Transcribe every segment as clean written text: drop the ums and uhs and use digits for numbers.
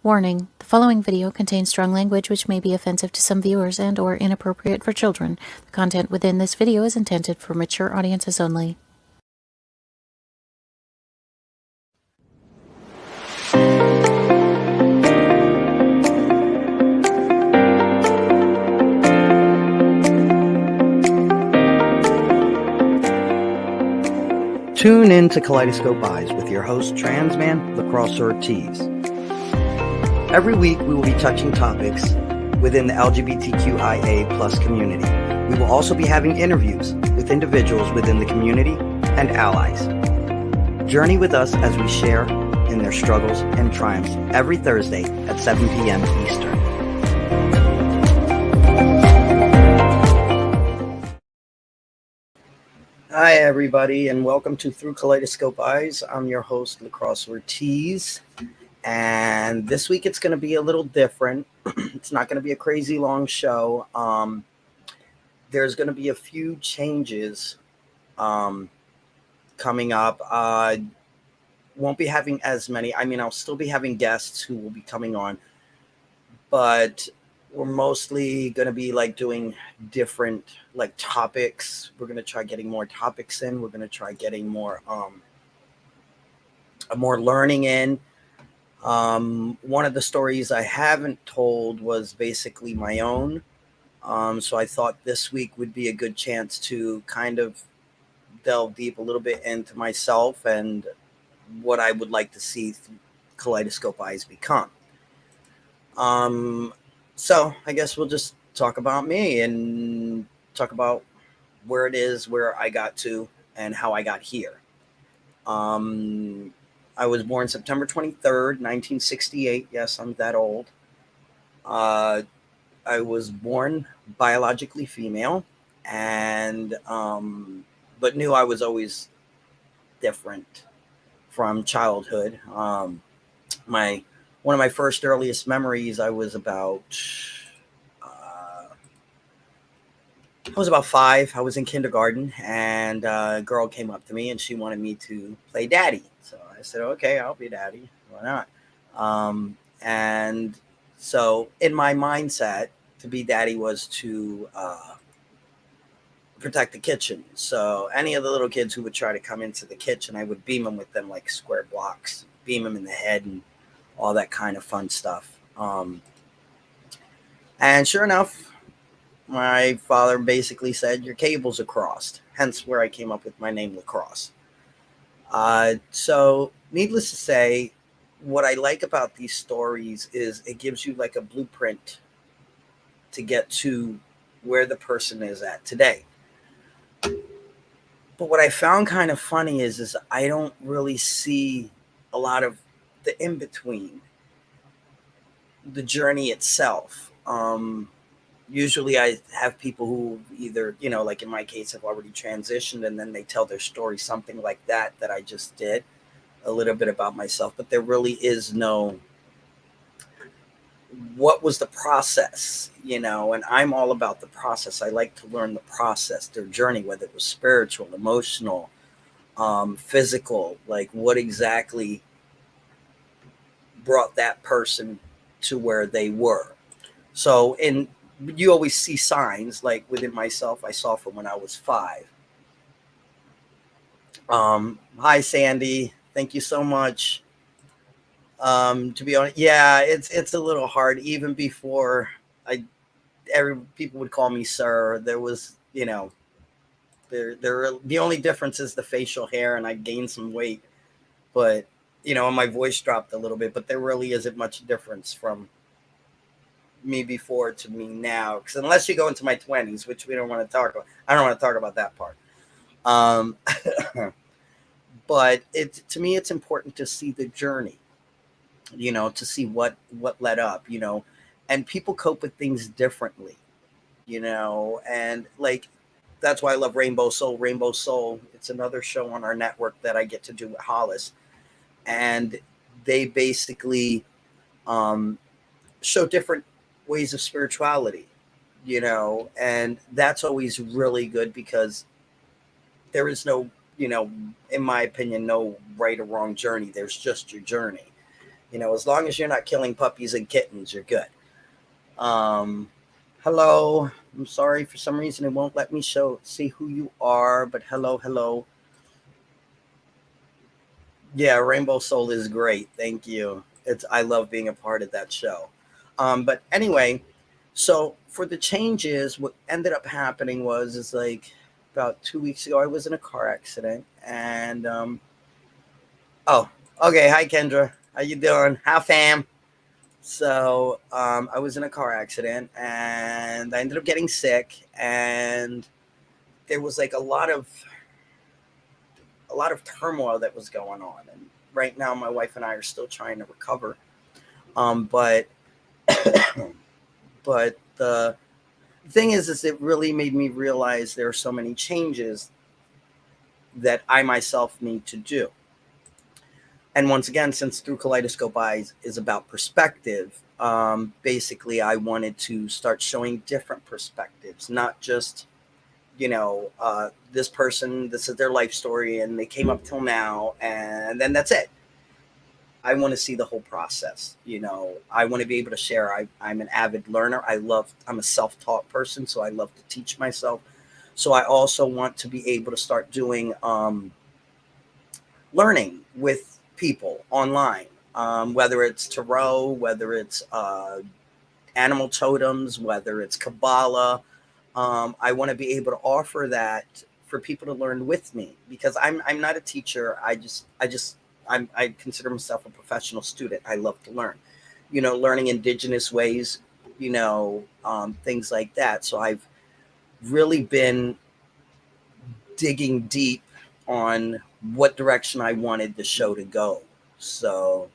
Warning: the following video contains strong language which may be offensive to some viewers and/or inappropriate for children. The content within this video is intended for mature audiences only. Tune in to Kaleidoscope Eyes with your host, Transman Lacrosse Ortiz. Every week, we will be touching topics within the LGBTQIA plus community. We will also be having interviews with individuals within the community and allies. Journey with us as we share in their struggles and triumphs every Thursday at 7 p.m. Eastern. Hi, everybody, and welcome to Through Kaleidoscope Eyes. I'm your host, Lacrosse Ortiz, and this week it's going to be a little different. It's not going to be a crazy long show. There's going to be a few changes coming up. Won't be having as many. I mean, I'll still be having guests who will be coming on, but we're mostly going to be doing different topics. We're going to try getting more topics in. We're going to try getting more learning in. One of the stories I haven't told was basically my own. So I thought this week would be a good chance to kind of delve deep a little bit into myself and what I would like to see Kaleidoscope Eyes become. So I guess we'll just talk about me and talk about where it is, where I got to, and how I got here. I was born September 23rd, 1968. Yes, I'm that old. I was born biologically female, and but knew I was always different from childhood. One of my first earliest memories, I was about 5. I was in kindergarten, and a girl came up to me, and she wanted me to play daddy. So I said, okay, I'll be daddy. Why not? And so in my mindset, to be daddy was to protect the kitchen. So any of the little kids who would try to come into the kitchen, I would beam them with them like square blocks, beam them in the head, and all that kind of fun stuff. And sure enough, my father basically said, your cables are crossed, hence where I came up with my name, Lacrosse. So needless to say, what I like about these stories is it gives you like a blueprint to get to where the person is at today. But what I found kind of funny is I don't really see a lot of the in-between, the journey itself. Usually I have people who either, like in my case, have already transitioned, and then they tell their story, something like that I just did, a little bit about myself, but there really is no, what was the process, and I'm all about the process. I like to learn the process, their journey, whether it was spiritual, emotional, physical, like what exactly brought that person to where they were. So you always see signs, like within myself, I saw from when I was 5. Hi, Sandy. Thank you so much. To be honest, yeah, it's a little hard. Even before people would call me sir. There was, the only difference is the facial hair, and I gained some weight, but and my voice dropped a little bit, but there really isn't much difference from me before to me now, because unless you go into my 20s, which we don't want to talk about, I don't want to talk about that part. But to me, it's important to see the journey, to see what led up, and people cope with things differently, and that's why I love Rainbow Soul. Rainbow Soul, it's another show on our network that I get to do with Hollis, and they basically show different ways of spirituality, and that's always really good, because there is no, in my opinion, no right or wrong journey. There's just your journey. As long as you're not killing puppies and kittens, you're good. Um, Hello. I'm sorry, for some reason it won't let me see who you are, but hello, hello. Yeah, Rainbow Soul is great. Thank you. I love being a part of that show. But anyway, so for the changes, what ended up happening was is like about 2 weeks ago, I was in a car accident, and oh, okay. Hi, Kendra. How you doing? How fam? So I was in a car accident, and I ended up getting sick, and there was like a lot of turmoil that was going on, and right now my wife and I are still trying to recover. But but the thing is it really made me realize there are so many changes that I myself need to do. And once again, since Through Kaleidoscope Eyes is about perspective, basically I wanted to start showing different perspectives, not just this person, this is their life story, and they came up till now, and then that's it. I want to see the whole process. I want to be able to share. I'm an avid learner. I'm a self-taught person, so I love to teach myself. So I also want to be able to start doing learning with people online, whether it's tarot, whether it's animal totems, whether it's Kabbalah. I want to be able to offer that for people to learn with me, because I'm not a teacher. I consider myself a professional student. I love to learn, learning indigenous ways, things like that. So I've really been digging deep on what direction I wanted the show to go. So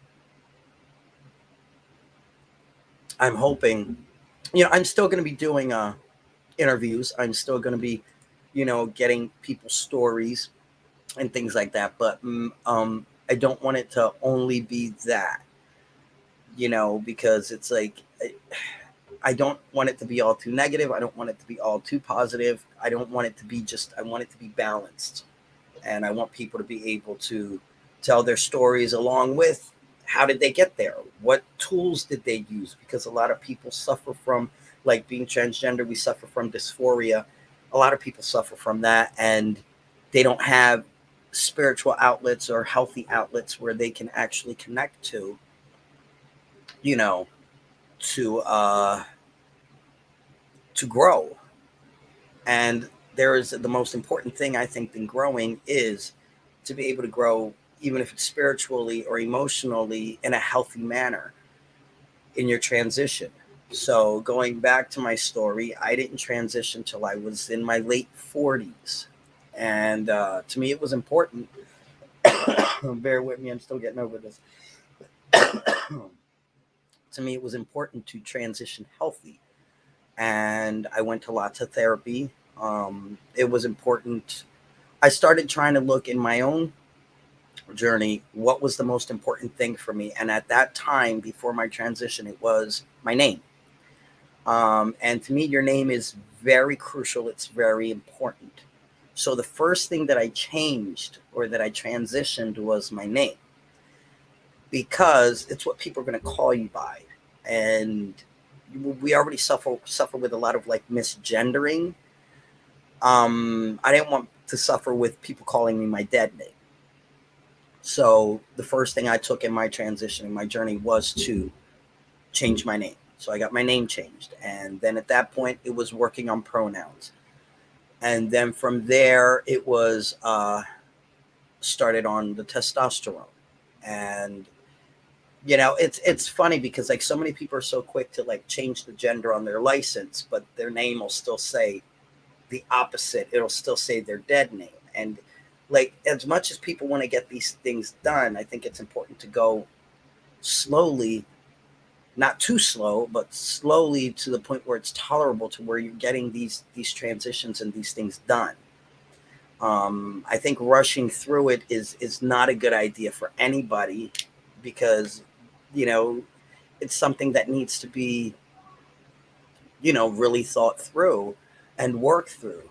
I'm hoping, I'm still going to be doing interviews. I'm still going to be, getting people's stories and things like that. But I don't want it to only be that, because it's like I don't want it to be all too negative. I don't want it to be all too positive. I don't want it to be I want it to be balanced. And I want people to be able to tell their stories along with how did they get there? What tools did they use? Because a lot of people suffer from, like being transgender, we suffer from dysphoria. A lot of people suffer from that, and they don't have spiritual outlets or healthy outlets where they can actually connect to, you know, to uh to grow. And there is the most important thing I think than growing is to be able to grow, even if it's spiritually or emotionally, in a healthy manner in your transition. So going back to my story, I didn't transition till I was in my late 40s. And to me, it was important. Bear with me, I'm still getting over this. To me, it was important to transition healthy. And I went to lots of therapy. It was important. I started trying to look in my own journey what was the most important thing for me. And at that time, before my transition, it was my name. And to me, your name is very crucial. It's very important. So the first thing that I changed or that I transitioned was my name, because it's what people are going to call you by. And we already suffer with a lot of like misgendering. I didn't want to suffer with people calling me my dead name. So the first thing I took in my transition, in my journey, was to change my name. So I got my name changed. And then at that point, it was working on pronouns. And then from there, it was started on the testosterone. And, it's funny because like so many people are so quick to like change the gender on their license, but their name will still say the opposite. It'll still say their dead name. And like, as much as people want to get these things done, I think it's important to go slowly, not too slow, but slowly to the point where it's tolerable, to where you're getting these transitions and these things done. I think rushing through it is not a good idea for anybody, because it's something that needs to be really thought through and work through.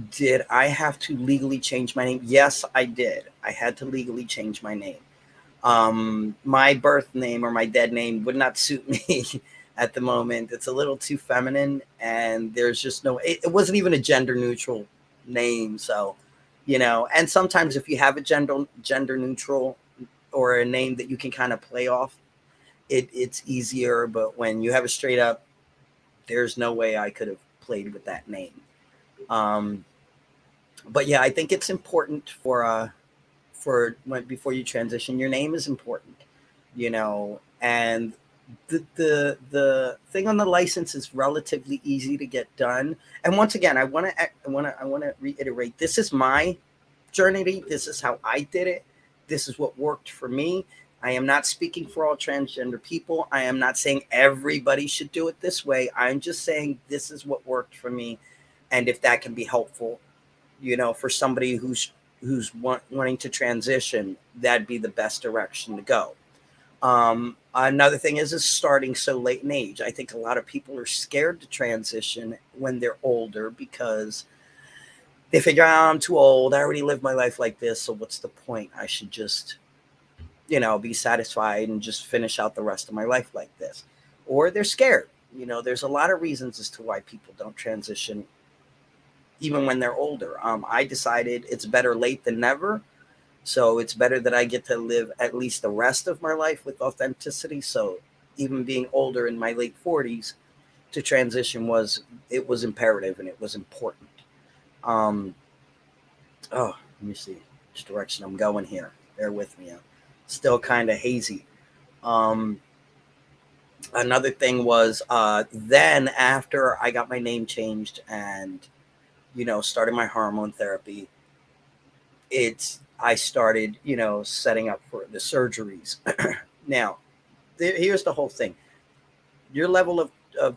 Did I have to legally change my name? Yes, I did. I had to legally change my name. My birth name or my dead name would not suit me at the moment. It's a little too feminine, and there's just no. It wasn't even a gender neutral name, so And sometimes if you have a gender neutral or a name that you can kind of play off, it's easier. But when you have a straight up, there's no way I could have played with that name. Um, but yeah, I think it's important for when before you transition, your name is important, and the thing on the license is relatively easy to get done. And once again, I want to reiterate, this is my journey. This is how I did it. This is what worked for me. I am not speaking for all transgender people. I am not saying everybody should do it this way. I'm just saying this is what worked for me. And if that can be helpful, for somebody wanting to transition, that'd be the best direction to go. Another thing is starting so late in age. I think a lot of people are scared to transition when they're older because they figure, oh, I'm too old. I already lived my life like this. So what's the point? I should just, be satisfied and just finish out the rest of my life like this. Or they're scared. There's a lot of reasons as to why people don't transition even when they're older. I decided it's better late than never. So it's better that I get to live at least the rest of my life with authenticity. So even being older in my late 40s, to transition was imperative and it was important. Um, oh, let me see which direction I'm going here. Bear with me. I'm still kind of hazy. Another thing was then after I got my name changed and started my hormone therapy, I started setting up for the surgeries. Now, here's the whole thing. Your level of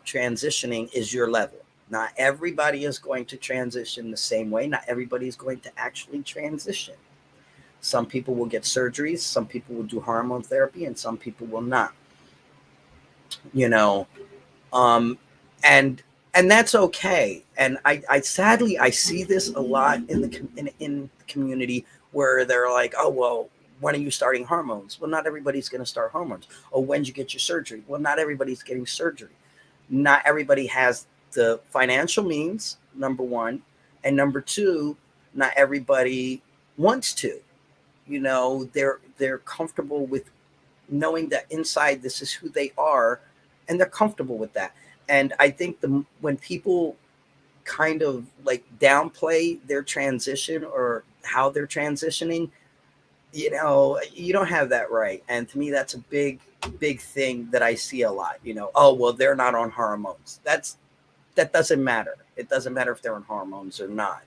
transitioning is your level. Not everybody is going to transition the same way. Not everybody is going to actually transition. Some people will get surgeries, some people will do hormone therapy, and some people will not. You know, um, and and that's okay. And I sadly I see this a lot in in the community where they're like, oh well, when are you starting hormones? Well, not everybody's going to start hormones. Oh, when did you get your surgery? Well, not everybody's getting surgery. Not everybody has the financial means, number one, and number two, not everybody wants to. They're comfortable with knowing that inside this is who they are, and they're comfortable with that. And I think when people kind of like downplay their transition or how they're transitioning, you don't have that right. And to me, that's a big thing that I see a lot. Oh well, they're not on hormones. That doesn't matter. It doesn't matter if they're on hormones or not.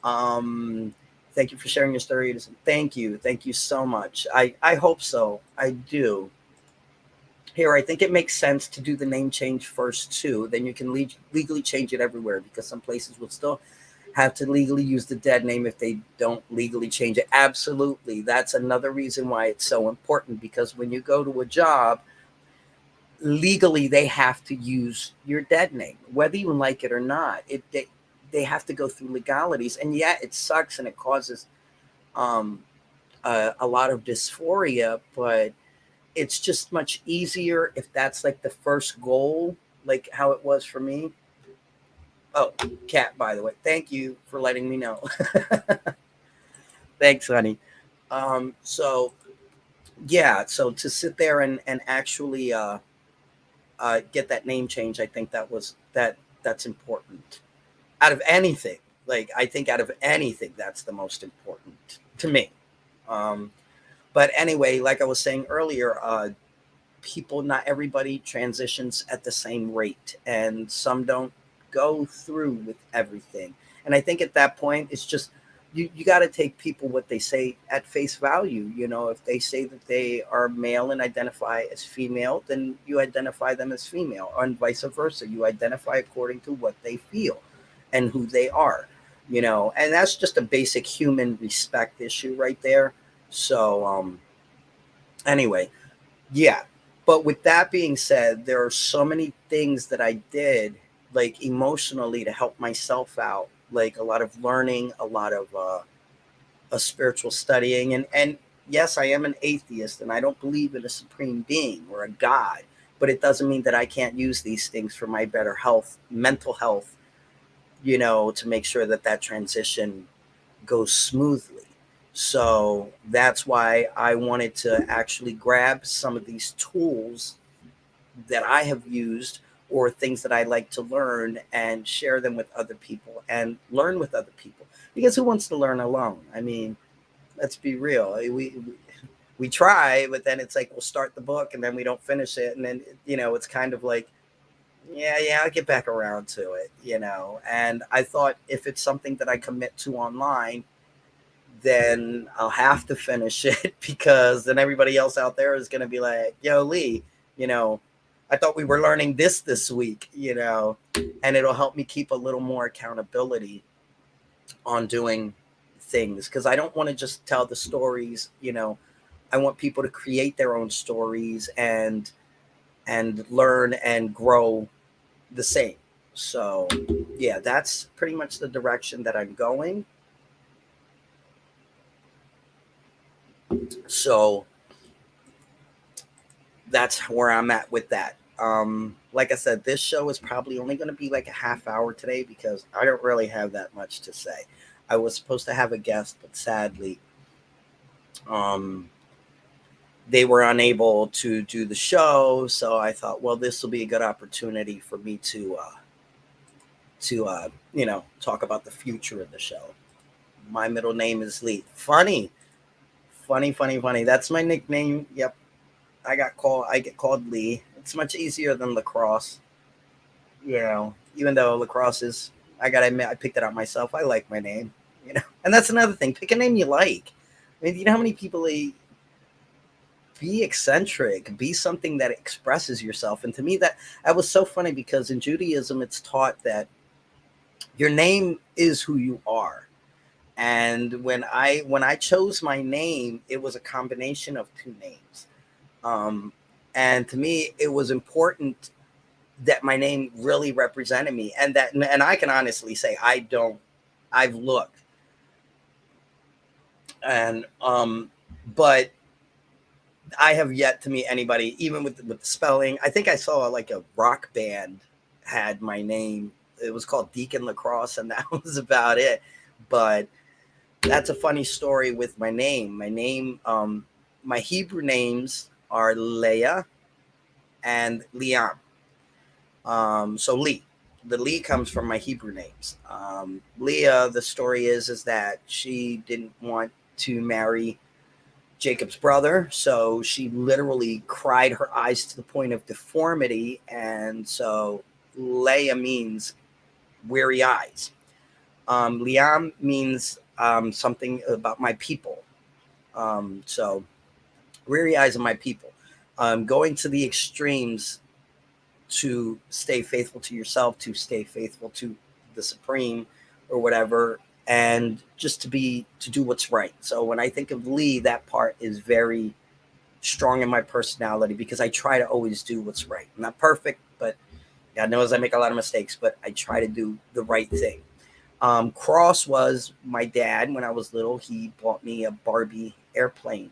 um Thank you for sharing your story. Thank you so much. I hope so. I do. Here, I think it makes sense to do the name change first too. Then you can legally change it everywhere, because some places will still have to legally use the dead name if they don't legally change it. Absolutely. That's another reason why it's so important, because when you go to a job, legally they have to use your dead name, whether you like it or not. They have to go through legalities. And yeah, it sucks and it causes um, a lot of dysphoria, but it's just much easier if that's like the first goal, like how it was for me. Oh, Cat, by the way, thank you for letting me know. Thanks, honey. So yeah, so to sit there and actually get that name change, I think that's important. Out of anything, like I think out of anything, that's the most important to me. Um, but anyway, like I was saying earlier, not everybody transitions at the same rate, and some don't go through with everything. And I think at that point, it's just you got to take people what they say at face value. If they say that they are male and identify as female, then you identify them as female, and vice versa. You identify according to what they feel and who they are. And that's just a basic human respect issue right there. So anyway, yeah. But with that being said, there are so many things that I did, like emotionally, to help myself out, like a lot of learning, a lot of a spiritual studying, and yes, I am an atheist and I don't believe in a supreme being or a God, but it doesn't mean that I can't use these things for my better health, mental health, to make sure that that transition goes smoothly. So that's why I wanted to actually grab some of these tools that I have used or things that I like to learn and share them with other people and learn with other people. Because who wants to learn alone? I mean, let's be real. We try, but then it's like we'll start the book and then we don't finish it, and then it's kind of like, yeah, I'll get back around to it. And I thought if it's something that I commit to online, then I'll have to finish it because then everybody else out there is going to be like, yo, Lee, you know, I thought we were learning this week, and it'll help me keep a little more accountability on doing things because I don't want to just tell the stories. I want people to create their own stories and learn and grow the same. So, yeah, that's pretty much the direction that I'm going. So, that's where I'm at with that. Like I said, this show is probably only going to be like a half hour today because I don't really have that much to say. I was supposed to have a guest, but sadly, um, they were unable to do the show. So I thought, well, this will be a good opportunity for me to talk about the future of the show. My middle name is Lee. Funny, funny, funny, funny. That's my nickname. Yep, I get called Lee. It's much easier than lacrosse. Even though lacrosse is, I gotta admit, I picked it out myself. I like my name. And that's another thing. Pick a name you like. I mean, you know how many people be eccentric, be something that expresses yourself. And to me, that was so funny because in Judaism, it's taught that your name is who you are. And when I chose my name, it was a combination of two names. Um, and to me, it was important that my name really represented me, and I can honestly say I don't. I've looked, and but I have yet to meet anybody, even with the spelling. I think I saw like a rock band had my name. It was called Deacon Lacrosse, and that was about it. But that's a funny story with my name. My Hebrew names are Leah and Liam. So Lee. The Lee comes from my Hebrew names. Leah, the story is that she didn't want to marry Jacob's brother, so she literally cried her eyes to the point of deformity, and so Leah means weary eyes. Liam means something about my people. So weary eyes of my people. Going to the extremes to stay faithful to yourself, to stay faithful to the Supreme or whatever, and just to do what's right. So when I think of Lee, that part is very strong in my personality because I try to always do what's right. I'm not perfect, but God knows I make a lot of mistakes, but I try to do the right thing. Cross was my dad when I was little. He bought me a Barbie airplane,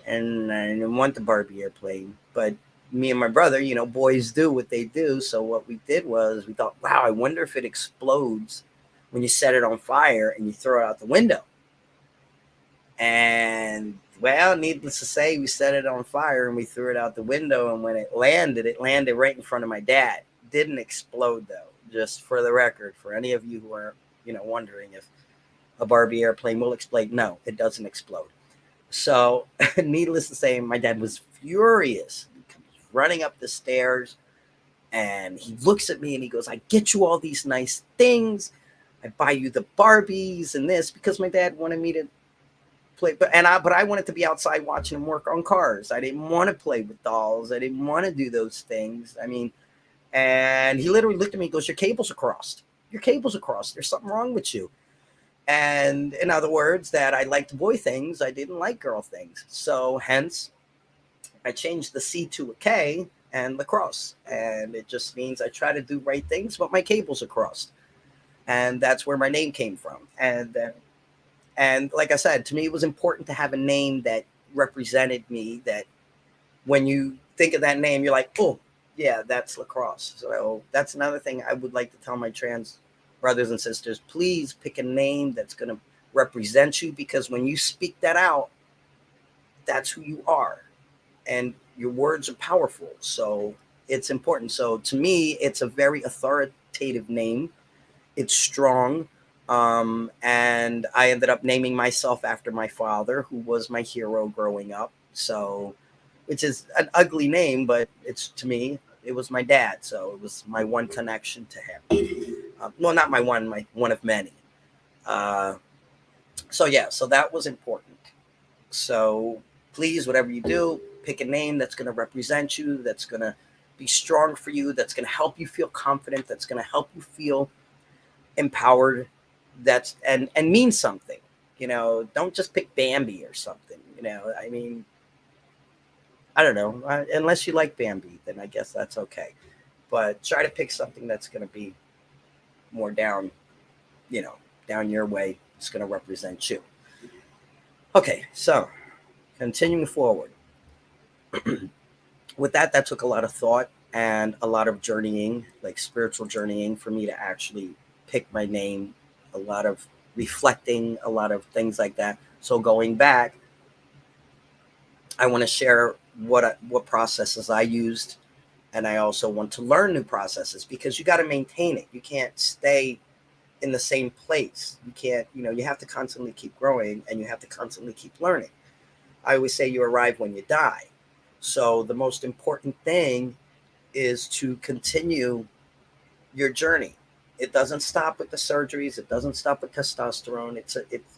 and I didn't want the Barbie airplane, but me and my brother, boys do what they do. So what we did was we thought, wow, I wonder if it explodes when you set it on fire and you throw it out the window. And well, needless to say, we set it on fire and we threw it out the window. And when it landed right in front of my dad. Didn't explode though. Just for the record, for any of you who are, wondering if a Barbie airplane will explode, no, it doesn't explode. So, needless to say, my dad was furious. He comes running up the stairs and he looks at me and he goes, I get you all these nice things. I buy you the Barbies and this because my dad wanted me to play. But I wanted to be outside watching him work on cars. I didn't want to play with dolls. I didn't want to do those things. I mean, and he literally looked at me and goes, your cables are crossed. Your cables are crossed. There's something wrong with you. And in other words, that I liked boy things, I didn't like girl things. So hence, I changed the C to a K and lacrosse. And it just means I try to do right things, but my cables are crossed. And that's where my name came from. And then And like I said, to me, it was important to have a name that represented me, that when you think of that name, you're like, oh, yeah, that's lacrosse. So that's another thing I would like to tell my trans brothers and sisters. Please pick a name that's going to represent you, because when you speak that out, that's who you are. And your words are powerful. So it's important. So to me, it's a very authoritative name. It's strong. And I ended up naming myself after my father, who was my hero growing up. So, which is an ugly name, but it's, to me, it was my dad. So it was my one connection to him. Well, not my one of many. Uh, so yeah, so that was important. So please, whatever you do, pick a name that's going to represent you, that's going to be strong for you, that's going to help you feel confident, that's going to help you feel empowered, that's and mean something. Don't just pick Bambi or something. I mean, I don't know. Unless you like Bambi, then I guess that's okay. But try to pick something that's going to be more down, down your way. It's going to represent you. Okay, so continuing forward. With that took a lot of thought and a lot of journeying, like spiritual journeying, for me to actually pick my name, a lot of reflecting, a lot of things like that. So going back, I want to share what processes I used, and I also want to learn new processes, because you got to maintain it. You can't stay in the same place. You can't, you have to constantly keep growing, and you have to constantly keep learning. I always say you arrive when you die. So the most important thing is to continue your journey. It doesn't stop with the surgeries. It doesn't stop with testosterone.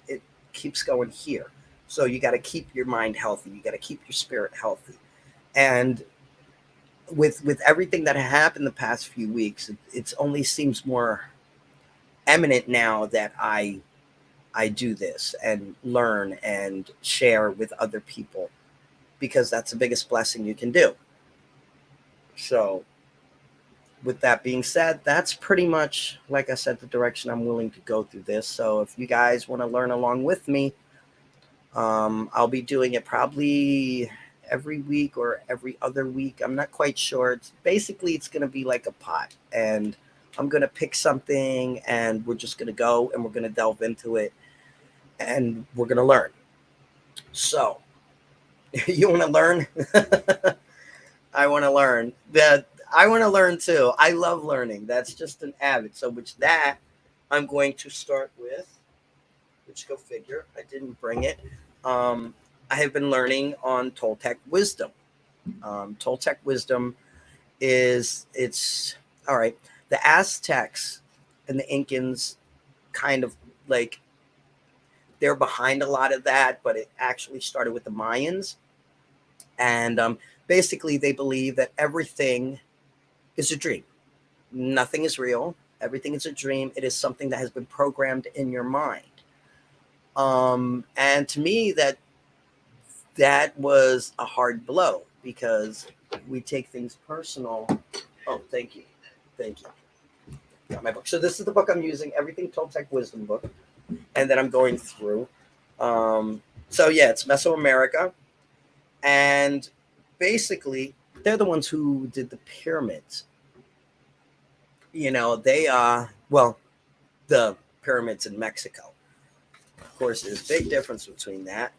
It keeps going here. So you got to keep your mind healthy. You got to keep your spirit healthy. And with everything that happened the past few weeks, it only seems more eminent now that I do this and learn and share with other people, because that's the biggest blessing you can do. So with that being said, that's pretty much, like I said, the direction I'm willing to go through this. So if you guys want to learn along with me, I'll be doing it probably every week or every other week. I'm not quite sure. It's going to be like a pot, and I'm going to pick something, and we're just going to go and we're going to delve into it, and we're going to learn. So you want to learn? I want to learn. I want to learn too. I love learning. That's just an habit. So with that, I'm going to start with, which go figure, I didn't bring it. I have been learning on Toltec wisdom. Toltec wisdom it's all right. The Aztecs and the Incans kind of like, they're behind a lot of that, but it actually started with the Mayans. And basically, they believe that everything is a dream. Nothing is real. Everything is a dream. It is something that has been programmed in your mind. And to me, that was a hard blow, because we take things personal. Oh, thank you. Got my book. So this is the book I'm using, Everything Toltec Wisdom book. And then I'm going through. So yeah, it's Mesoamerica. And basically, they're the ones who did the pyramids. They the pyramids in Mexico. Of course, there's a big difference between that.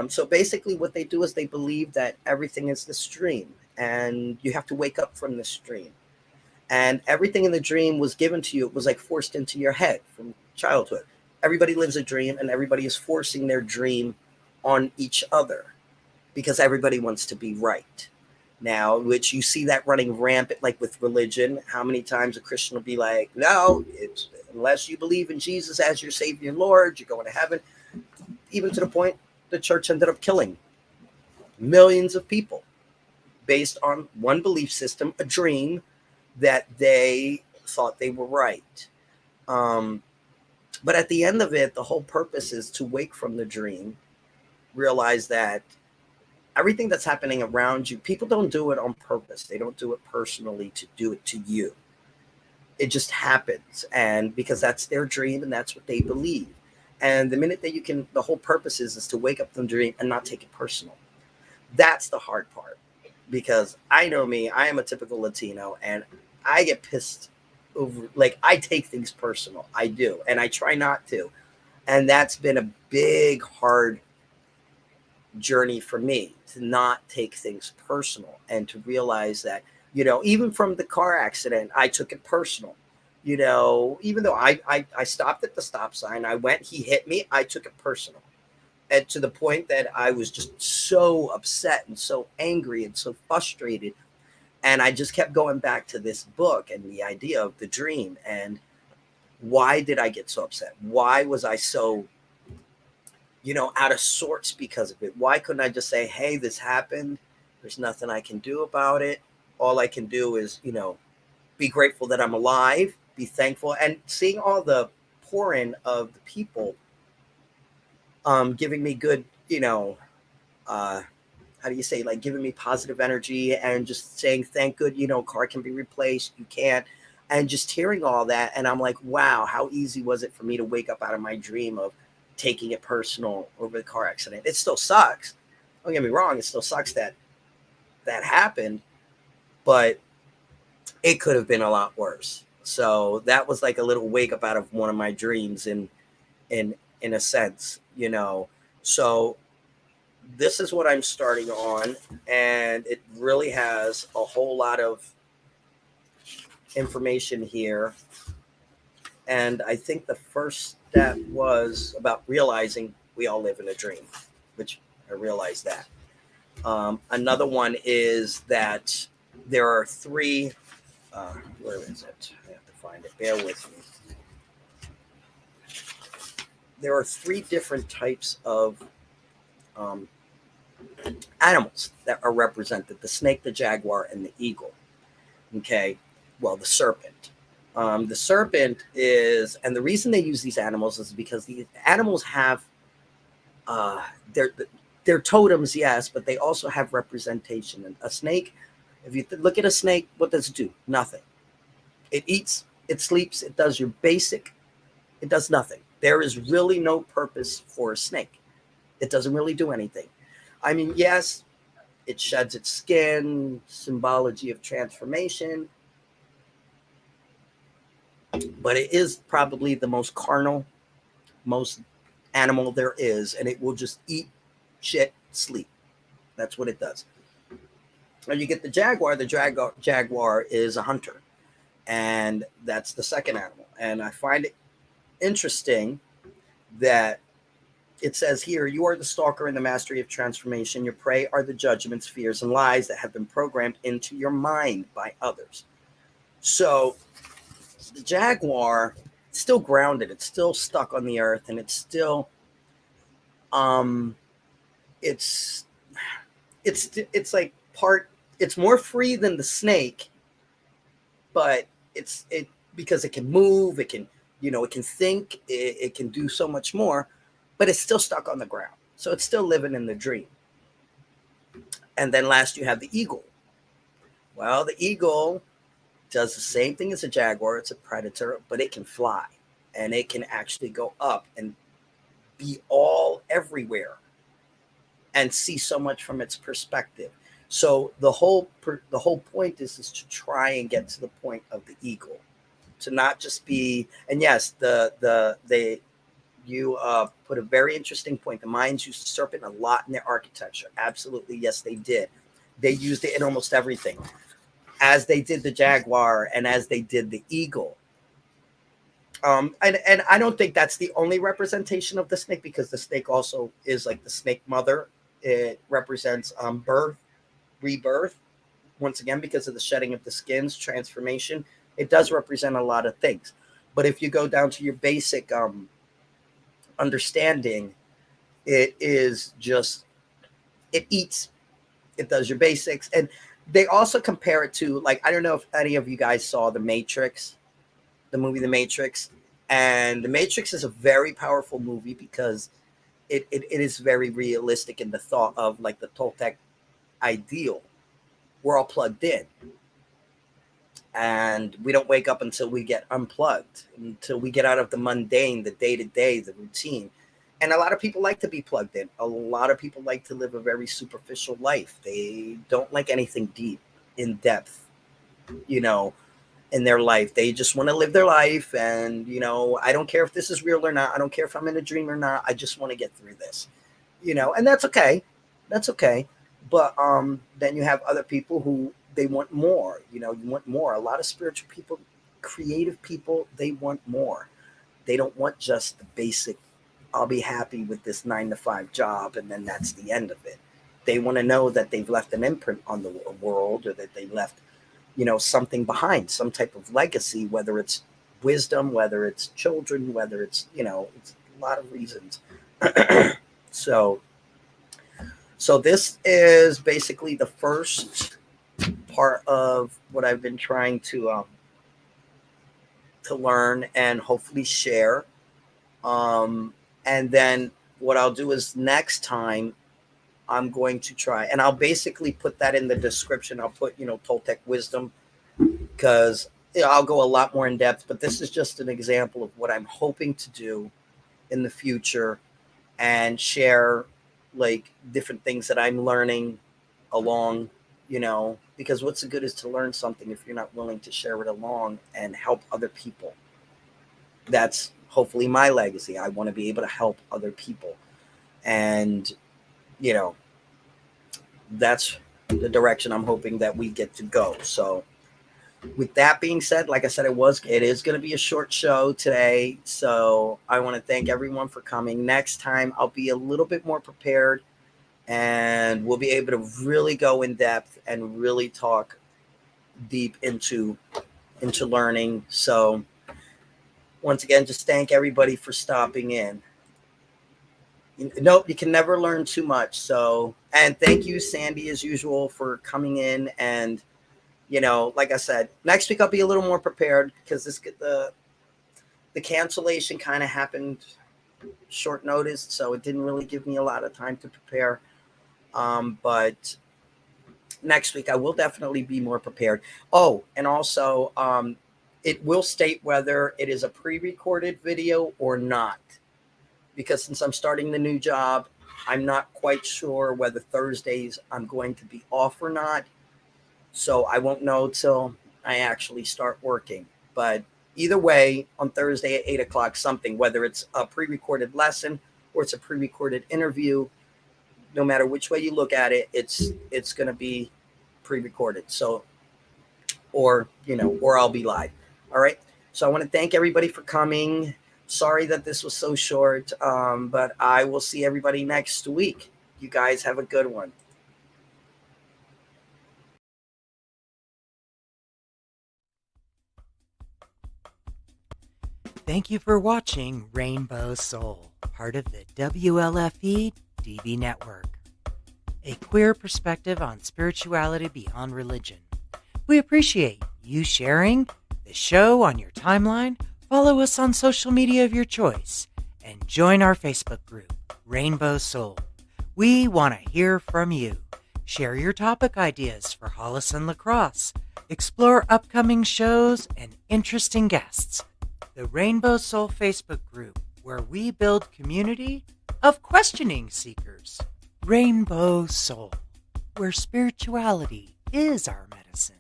So basically, what they do is they believe that everything is this dream, and you have to wake up from this dream. And everything in the dream was given to you. It was like forced into your head from childhood. Everybody lives a dream, and everybody is forcing their dream on each other, because everybody wants to be right. Now, which you see that running rampant, like with religion. How many times a Christian will be like, no, it's unless you believe in Jesus as your Savior and Lord, you're going to heaven. Even to the point the church ended up killing millions of people based on one belief system, a dream that they thought they were right. But at the end of it, the whole purpose is to wake from the dream, realize that everything that's happening around you, people don't do it on purpose. They don't do it personally to do it to you. It just happens. And because that's their dream and that's what they believe. And the minute that you can, the whole purpose is to wake up from the dream and not take it personal. That's the hard part, because I know me, I am a typical Latino, and I get pissed over, like, I take things personal. I do, and I try not to. And that's been a big, hard journey for me, to not take things personal and to realize that, even from the car accident, I took it personal. Even though I stopped at the stop sign, I went, he hit me, I took it personal. And to the point that I was just so upset and so angry and so frustrated. And I just kept going back to this book and the idea of the dream. And why did I get so upset? Why was I so, out of sorts because of it? Why couldn't I just say, hey, this happened? There's nothing I can do about it. All I can do is, be grateful that I'm alive, be thankful. And seeing all the pour in of the people giving me good, how do you say, like, giving me positive energy and just saying, thank good, car can be replaced, you can't. And just hearing all that. And I'm like, wow, how easy was it for me to wake up out of my dream of taking it personal over the car accident? It still sucks. Don't get me wrong. It still sucks that that happened, but it could have been a lot worse. So that was like a little wake up out of one of my dreams in a sense, So this is what I'm starting on, and it really has a whole lot of information here. And I think the first step was about realizing we all live in a dream, which I realized that. Another one is that there are three, where is it? I have to find it. Bear with me. There are three different types of animals that are represented: the snake, the jaguar, and the eagle. Okay. Well, the serpent. The serpent is, and the reason they use these animals is because the animals have uh, their their totems, yes, but they also have representation. And a snake, if you look at a snake, what does it do? Nothing. It eats, it sleeps, it does your basic. It does nothing. There is really no purpose for a snake. It doesn't really do anything. I mean, yes, it sheds its skin, symbology of transformation, but it is probably the most carnal, most animal there is, and it will just eat, shit, sleep. That's what it does. And you get the jaguar. The jaguar is a hunter, and that's the second animal. And I find it interesting that it says here, you are the stalker in the mastery of transformation. Your prey are the judgments, fears, and lies that have been programmed into your mind by others. So the jaguar is still grounded. It's still stuck on the earth, and it's still, it's like part, it's more free than the snake, but it because it can move, it can, it can think, it can do so much more, but it's still stuck on the ground. So it's still living in the dream. And then last you have the eagle. Well, the eagle does the same thing as a jaguar. It's a predator, but it can fly, and it can actually go up and be all everywhere and see so much from its perspective. So the whole point is to try and get to the point of the eagle, to not just be. And yes, you put a very interesting point. The Mayans used the serpent a lot in their architecture. Absolutely, yes, they did. They used it in almost everything, as they did the jaguar and as they did the eagle. And I don't think that's the only representation of the snake, because the snake also is like the snake mother. It represents birth, rebirth, once again, because of the shedding of the skins, transformation. It does represent a lot of things. But if you go down to your basic understanding, it is just, it eats, it does your basics. And they also compare it to, like, I don't know if any of you guys saw The Matrix, the movie The Matrix. And The Matrix is a very powerful movie because it is very realistic in the thought of, like, the Toltec ideal. We're all plugged in And we don't wake up until we get unplugged, until we get out of the mundane, the day-to-day, the routine. And a lot of people like to be plugged in. A lot of people like to live a very superficial life. They don't like anything deep, in depth, you know, in their life. They just want to live their life. And, you know, I don't care if this is real or not. I don't care if I'm in a dream or not. I just want to get through this, you know, and that's okay. That's okay. But then you have other people who they want more, you know, you want more. A lot of spiritual people, creative people, they want more. They don't want just the basic, I'll be happy with this 9-to-5 job, and then that's the end of it. They want to know that they've left an imprint on the world, or that they left, you know, something behind, some type of legacy, whether it's wisdom, whether it's children, whether it's, you know, it's a lot of reasons. So this is basically the first part of what I've been trying to learn and hopefully share. And then what I'll do is next time I'm going to try, and I'll basically put that in the description. I'll put, you know, Toltec wisdom, because, you know, I'll go a lot more in depth, but this is just an example of what I'm hoping to do in the future, and share like different things that I'm learning along, you know, because what's the good is to learn something if you're not willing to share it along and help other people. That's hopefully my legacy. I want to be able to help other people. And, you know, that's the direction I'm hoping that we get to go. So with that being said, like I said, it is going to be a short show today. So I want to thank everyone for coming. Next time I'll be a little bit more prepared, and we'll be able to really go in depth and really talk deep into learning. So once again, just thank everybody for stopping in. Nope, you can never learn too much. So, and thank you, Sandy, as usual, for coming in. And, you know, like I said, next week I'll be a little more prepared, because the cancellation kind of happened short notice, so it didn't really give me a lot of time to prepare. But next week I will definitely be more prepared. Oh, and also, it will state whether it is a pre-recorded video or not, because since I'm starting the new job, I'm not quite sure whether Thursdays I'm going to be off or not. So I won't know till I actually start working. But either way, on Thursday at 8 o'clock, something, whether it's a pre-recorded lesson or it's a pre-recorded interview, no matter which way you look at it, it's going to be pre-recorded. So, or, you know, or I'll be live. All right. So I want to thank everybody for coming. Sorry that this was so short, but I will see everybody next week. You guys have a good one. Thank you for watching Rainbow Soul, part of the WLFE DB Network, a queer perspective on spirituality beyond religion. We appreciate you sharing the show on your timeline. Follow us on social media of your choice, and join our Facebook group, Rainbow Soul. We want to hear from you. Share your topic ideas for Hollis and Lacrosse. Explore upcoming shows and interesting guests. The Rainbow Soul Facebook group, where we build community of questioning seekers. Rainbow Soul, where spirituality is our medicine.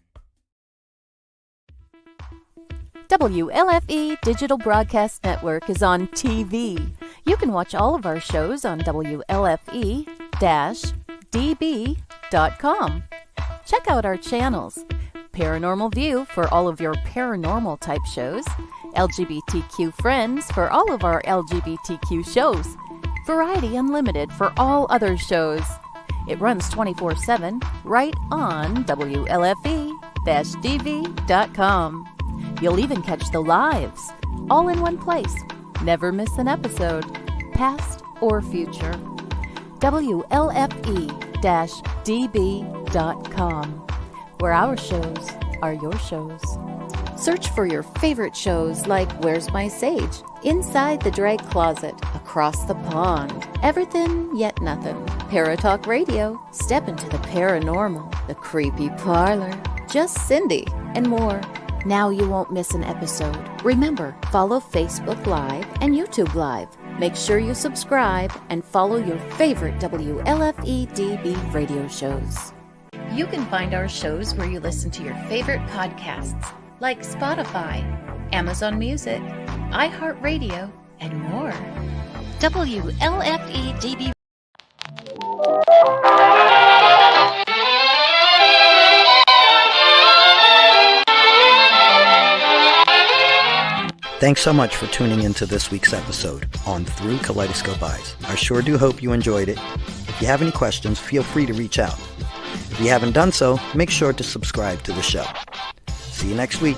WLFE Digital Broadcast Network is on TV. You can watch all of our shows on WLFE-DB.com. Check out our channels: Paranormal View for all of your paranormal type shows, LGBTQ Friends for all of our LGBTQ shows, Variety Unlimited for all other shows. It runs 24/7 right on WLFE-DB.com. You'll even catch the lives, all in one place. Never miss an episode, past or future. WLFE-DB.com, where our shows are your shows. Search for your favorite shows like Where's My Sage, Inside the Drag Closet, Across the Pond, Everything Yet Nothing, Paratalk Radio, Step into the Paranormal, The Creepy Parlor, Just Cindy, and more. Now you won't miss an episode. Remember, follow Facebook Live and YouTube Live. Make sure you subscribe and follow your favorite WLFE-DB radio shows. You can find our shows where you listen to your favorite podcasts, like Spotify, Amazon Music, iHeartRadio, and more. WLFE-DB. Thanks so much for tuning into this week's episode on Through Kaleidoscope Eyes. I sure do hope you enjoyed it. If you have any questions, feel free to reach out. If you haven't done so, make sure to subscribe to the show. See you next week.